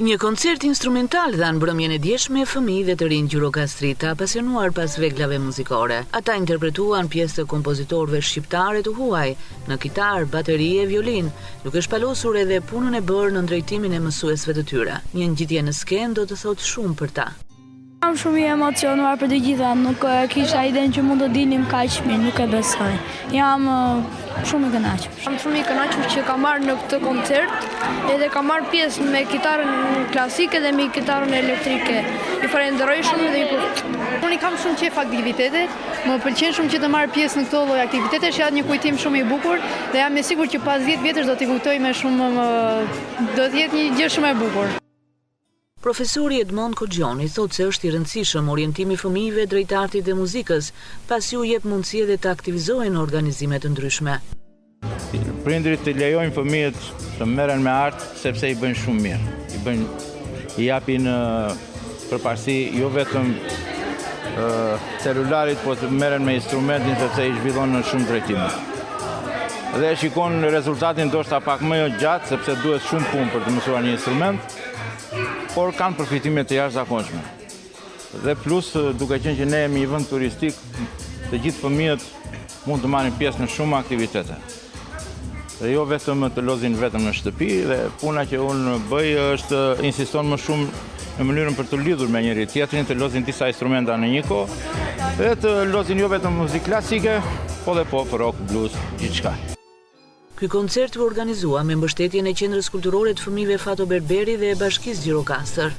Një koncert instrumental dha në mbrëmjen e djeshme fëmijëve të rinj Gjirokastrit të apasionuar pas reglave muzikore. Ata interpretuan pjesë të kompozitorëve shqiptare të huaj në kitar, bateri e violin, duke shpalosur edhe punën e bërë në drejtimin e mësuesve të tyre. Një ngjitje në skenë do të thotë shumë për ta. Jam shumë i emocionuar për të gjitha, nuk kisha idenë që mund të dilnim kaq mirë, nuk e besoj. Jam shumë i kënaqur. Jam shumë i kënaqur që kam marrë në këtë koncert, edhe kam marrë pjesë me kitarën klasike dhe me kitarën elektrike. I falenderoj shumë dhe i Unë kam shumë qejf aktivitetet, më pëlqen shumë që të marr pjesë në këto lloj aktivitete, që janë një kujtim shumë i bukur dhe jam e sigurt që pas 10 vjetësh do t'i kujtoj me shumë do të jetë një gjë shumë e bukur. Profesori Edmond Kogjoni thotë se është i rëndësishëm orientimi fëmijëve drejt artit dhe muzikës, pasi u jep mundësi edhe të aktivizohen në organizime të ndryshme. Prindrit të lejojnë fëmijët të merren me art sepse i bëjnë shumë mirë. I japin përparësi jo vetëm celularit, po të merren me instrumentin sepse i zhvillon në shumë drejtime. Dhe shikon rezultatin ndoshta pak më gjatë sepse duhet shumë punë për të mësuar një instrument, por kanë përfitime të jashtëzakonshme. Dhe plus, duke qenë që ne jemi një vend turistik, të gjithë fëmijët mund të marrin pjesë në shumë aktivitete. Dhe jo vetëm të lozin vetëm në shtëpi, dhe puna që unë bëj është insiston më shumë në mënyrën për të lidhur me njëri tjetrin, të lozin disa instrumenta në një kohë, dhe të lozin jo vetëm muzikë klasike, po dhe pop, rock, blues, gjithçka. Ky koncert u organizua me mbështetjen e Qendrës Kulturore të Fëmijëve Fato Berberi dhe e Bashkisë Gjirokastër.